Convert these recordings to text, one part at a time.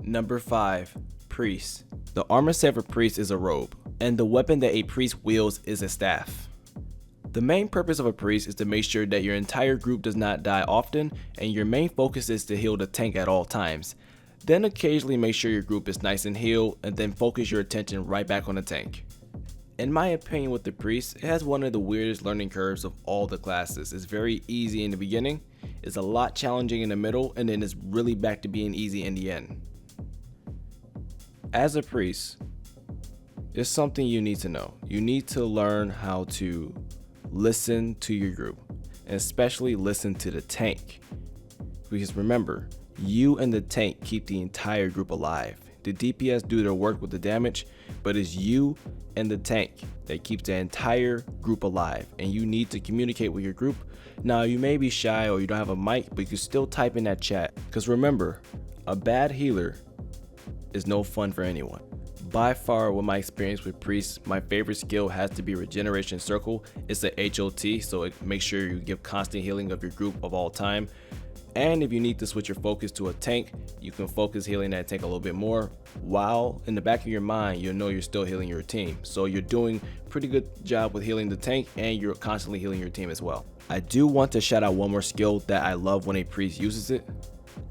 Number 5. Priest. The armor set for Priest is a robe, and the weapon that a Priest wields is a staff. The main purpose of a Priest is to make sure that your entire group does not die often, and your main focus is to heal the tank at all times. Then occasionally make sure your group is nice and healed, and then focus your attention right back on the tank. In my opinion with the Priest, it has one of the weirdest learning curves of all the classes. It's very easy in the beginning, it's a lot challenging in the middle, and then it's really back to being easy in the end. As a Priest, it's something you need to know. You need to learn how to listen to your group, and especially listen to the tank. Because remember, you and the tank keep the entire group alive. The DPS do their work with the damage, but it's you and the tank that keeps the entire group alive, and you need to communicate with your group. Now, you may be shy or you don't have a mic, but you can still type in that chat. Because remember, a bad healer is no fun for anyone. By far, with my experience with Priests, my favorite skill has to be Regeneration Circle. It's a HOT, so it makes sure you give constant healing of your group of all time. And if you need to switch your focus to a tank, you can focus healing that tank a little bit more, while in the back of your mind, you'll know you're still healing your team. So you're doing a pretty good job with healing the tank, and you're constantly healing your team as well. I do want to shout out one more skill that I love when a Priest uses it,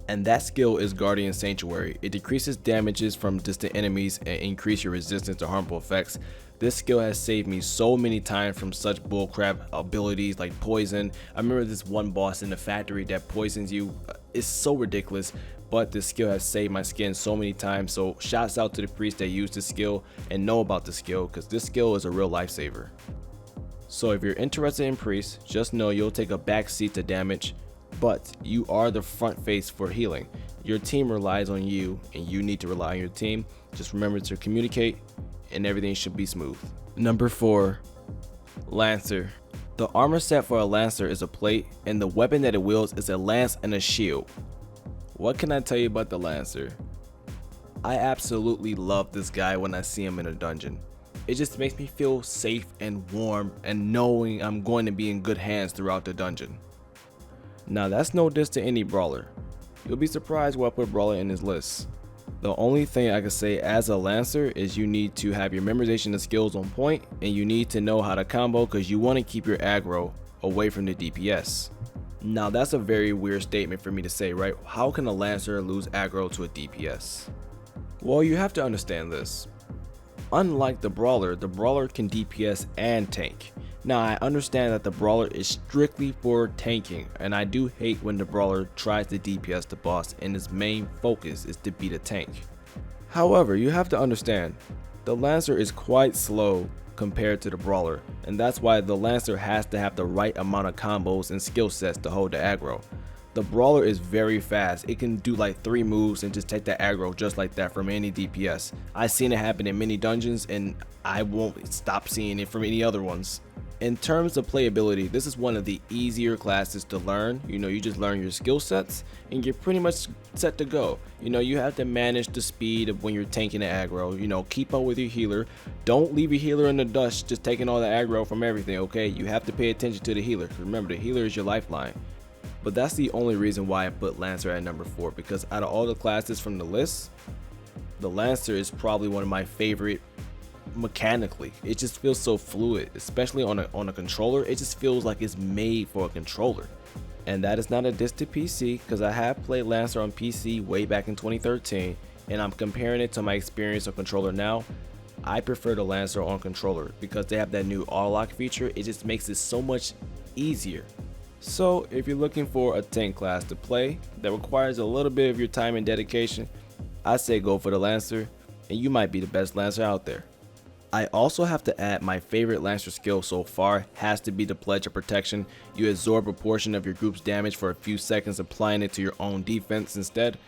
and that skill is Guardian Sanctuary. It decreases damages from distant enemies and increase your resistance to harmful effects. This skill has saved me so many times from such bullcrap abilities like poison. I remember this one boss in the factory that poisons you. It's so ridiculous, but this skill has saved my skin so many times. So shouts out to the Priests that use this skill and know about the skill, because this skill is a real lifesaver. So if you're interested in Priests, just know you'll take a back seat to damage, but you are the front face for healing. Your team relies on you, and you need to rely on your team. Just remember to communicate, and everything should be smooth. Number 4. Lancer. The armor set for a Lancer is a plate, and the weapon that it wields is a lance and a shield. What can I tell you about the Lancer? I absolutely love this guy when I see him in a dungeon. It just makes me feel safe and warm, and knowing I'm going to be in good hands throughout the dungeon. Now, that's no diss to any brawler. You'll be surprised why I put brawler in this list. The only thing I can say as a Lancer is you need to have your memorization of skills on point, and you need to know how to combo, because you want to keep your aggro away from the DPS. Now, that's a very weird statement for me to say, right? How can a Lancer lose aggro to a DPS? Well, you have to understand this. Unlike the brawler can DPS and tank. Now, I understand that the brawler is strictly for tanking, and I do hate when the brawler tries to DPS the boss and his main focus is to beat a tank. However, you have to understand, the Lancer is quite slow compared to the brawler, and that's why the Lancer has to have the right amount of combos and skill sets to hold the aggro. The brawler is very fast. It can do like 3 moves and just take the aggro just like that from any DPS. I've seen it happen in many dungeons, and I won't stop seeing it from any other ones. In terms of playability, this is one of the easier classes to learn. You just learn your skill sets and you're pretty much set to go. You have to manage the speed of when you're tanking the aggro. Keep up with your healer. Don't leave your healer in the dust just taking all the aggro from everything, okay? You have to pay attention to the healer. Remember, the healer is your lifeline. But that's the only reason why I put Lancer at number 4, because out of all the classes from the list, the Lancer is probably one of my favorite mechanically. It just feels so fluid, especially on a controller. It just feels like it's made for a controller. And that is not a diss to PC, because I have played Lancer on PC way back in 2013, and I'm comparing it to my experience on controller now. I prefer the Lancer on controller because they have that new auto lock feature. It just makes it so much easier. So if you're looking for a tank class to play that requires a little bit of your time and dedication, I say go for the Lancer, and you might be the best Lancer out there. I also have to add my favorite Lancer skill so far has to be the Pledge of Protection. You absorb a portion of your group's damage for a few seconds, applying it to your own defense instead.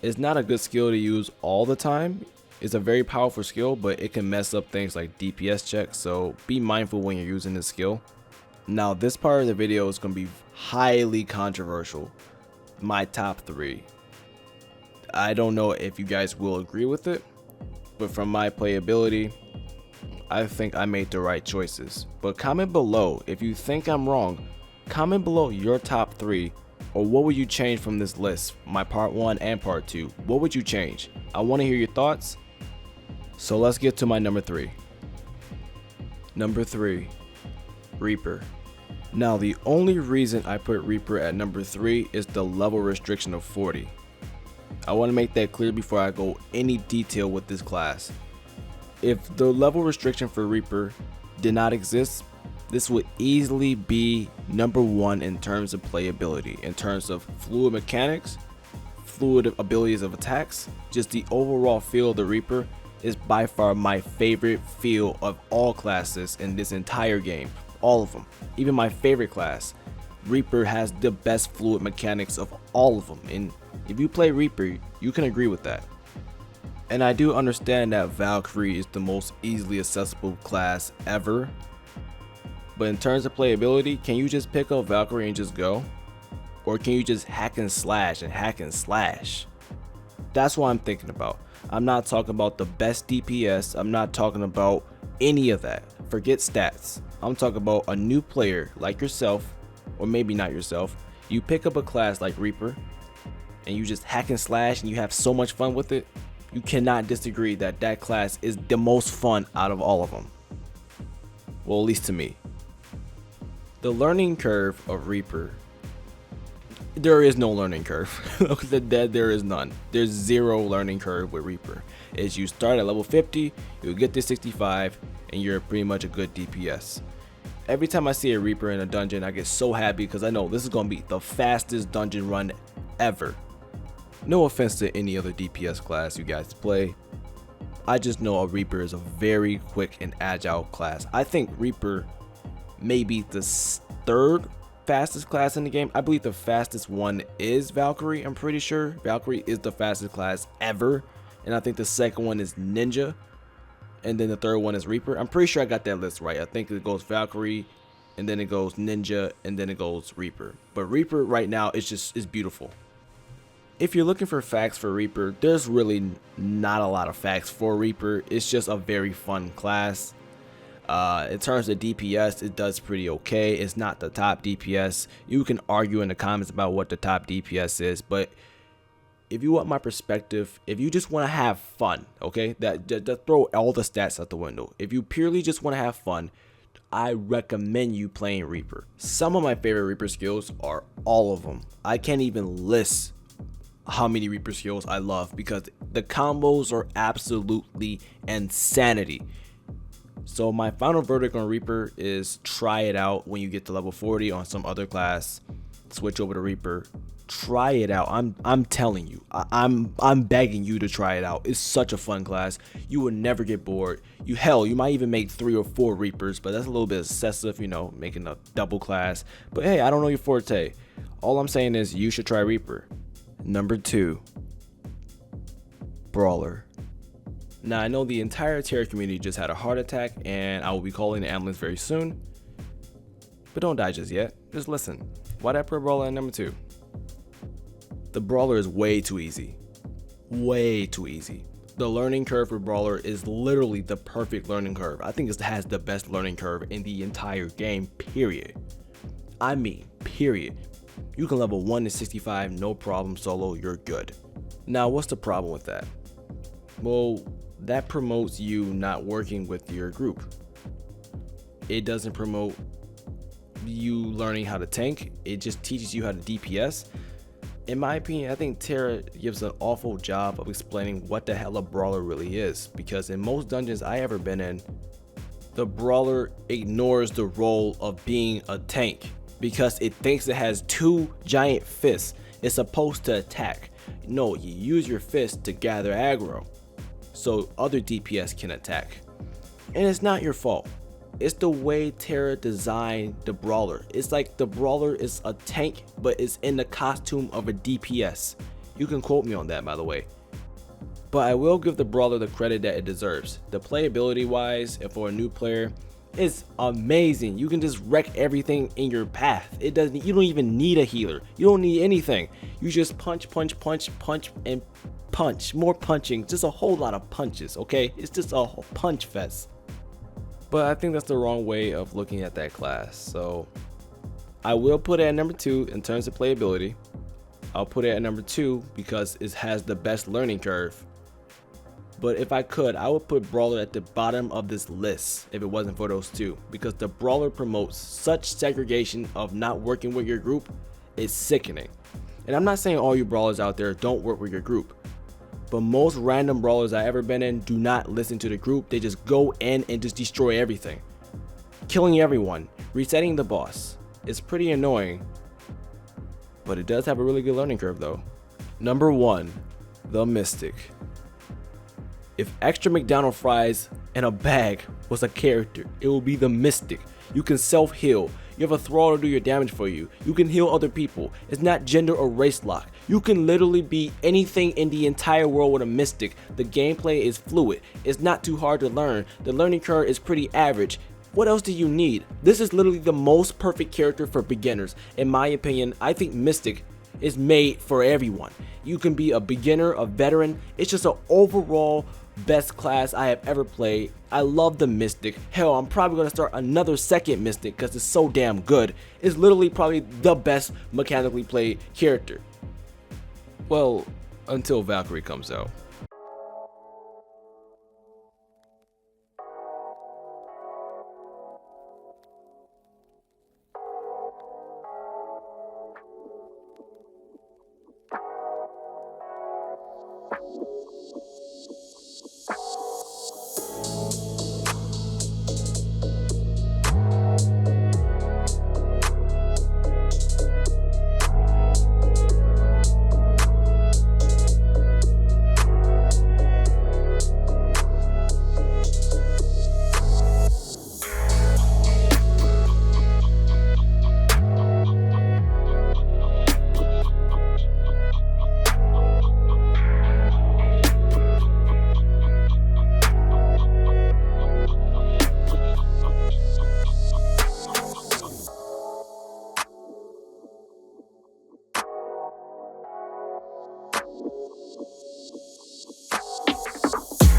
It's not a good skill to use all the time. It's a very powerful skill, but it can mess up things like DPS checks, so be mindful when you're using this skill. Now, this part of the video is going to be highly controversial. My top 3. I don't know if you guys will agree with it, but from my playability, I think I made the right choices. But comment below if you think I'm wrong. Comment below your top 3 Or what would you change from this list, my part 1 and part 2? What would you change? I want to hear your thoughts. So let's get to my number 3. Number 3, Reaper. Now the only reason I put Reaper at number 3 is the level restriction of 40. I want to make that clear before I go any detail with this class. If the level restriction for Reaper did not exist, this would easily be number 1 in terms of playability, in terms of fluid mechanics, fluid abilities of attacks. Just the overall feel of the Reaper is by far my favorite feel of all classes in this entire game. All of them. Even my favorite class, Reaper, has the best fluid mechanics of all of them. And if you play Reaper, you can agree with that. And I do understand that Valkyrie is the most easily accessible class ever. But in terms of playability, can you just pick up Valkyrie and just go? Or can you just hack and slash and hack and slash? That's what I'm thinking about. I'm not talking about the best DPS. I'm not talking about any of that. Forget stats. I'm talking about a new player like yourself, or maybe not yourself. You pick up a class like Reaper and you just hack and slash and you have so much fun with it. You cannot disagree that that class is the most fun out of all of them. Well, at least to me. The learning curve of Reaper, there is no learning curve. There is none. There's zero learning curve with Reaper. As you start at level 50, you'll get to 65, and you're pretty much a good DPS. Every time I see a Reaper in a dungeon, I get so happy because I know this is going to be the fastest dungeon run ever. No offense to any other DPS class you guys play. I just know a Reaper is a very quick and agile class. I think Reaper may be the 3rd fastest class in the game. I believe the fastest one is Valkyrie. I'm pretty sure Valkyrie is the fastest class ever. And I think the second one is Ninja. And then the 3rd one is Reaper. I'm pretty sure I got that list right. I think it goes Valkyrie, and then it goes Ninja, and then it goes Reaper. But Reaper right now is beautiful. If you're looking for facts for Reaper, there's really not a lot of facts for Reaper. It's just a very fun class. In terms of DPS, it does pretty okay. It's not the top DPS. You can argue in the comments about what the top DPS is, but if you want my perspective, if you just want to have fun, okay, that throw all the stats out the window. If you purely just want to have fun, I recommend you playing Reaper. Some of my favorite Reaper skills are all of them. I can't even list how many Reaper skills I love because the combos are absolutely insanity. So my final verdict on Reaper is try it out when you get to level 40 on some other class. Switch over to Reaper. Try it out. I'm telling you. I'm begging you to try it out. It's such a fun class. You will never get bored. You might even make 3 or 4 Reapers, but that's a little bit excessive, you know, making a double class. But hey, I don't know your forte. All I'm saying is you should try Reaper. Number 2, Brawler. Now I know the entire Tera community just had a heart attack and I will be calling the ambulance very soon. But don't die just yet. Just listen. Why did I put Brawler at number 2? The Brawler is way too easy. Way too easy. The learning curve for Brawler is literally the perfect learning curve. I think it has the best learning curve in the entire game, period. I mean, period. You can level 1 to 65, no problem solo, you're good. Now, what's the problem with that? Well, that promotes you not working with your group. It doesn't promote you learning how to tank. It just teaches you how to DPS. In my opinion, I think Tera gives an awful job of explaining what the hell a Brawler really is, because in most dungeons I ever been in, the Brawler ignores the role of being a tank because it thinks it has 2 giant fists. It's supposed to attack. No, you use your fist to gather aggro so other DPS can attack. And it's not your fault. It's the way Tera designed the Brawler. It's like the Brawler is a tank, but it's in the costume of a DPS. You can quote me on that, by the way. But I will give the Brawler the credit that it deserves. The playability wise, and for a new player, it's amazing. You can just wreck everything in your path. You don't even need a healer. You don't need anything. You just punch, and punch. More punching. Just a whole lot of punches, okay? It's just a whole punch fest. But I think that's the wrong way of looking at that class. So I will put it at number 2 in terms of playability. I'll put it at number 2 because it has the best learning curve. But if I could, I would put Brawler at the bottom of this list if it wasn't for those two, because the Brawler promotes such segregation of not working with your group. It's sickening. And I'm not saying all you Brawlers out there don't work with your group, but most random Brawlers I've ever been in do not listen to the group. They just go in and just destroy everything, killing everyone, resetting the boss. It's pretty annoying, but it does have a really good learning curve though. Number 1, the Mystic. If extra McDonald's fries and a bag was a character, it will be the Mystic. You can self-heal. You have a thrall to do your damage for you. You can heal other people. It's not gender or race lock. You can literally be anything in the entire world with a Mystic. The gameplay is fluid. It's not too hard to learn. The learning curve is pretty average. What else do you need? This is literally the most perfect character for beginners. In my opinion, I think Mystic is made for everyone. You can be a beginner, a veteran. It's just an overall best class I have ever played. I love the Mystic. Hell, I'm probably gonna start another second Mystic because it's so damn good. It's literally probably the best mechanically played character. Well, until Valkyrie comes out.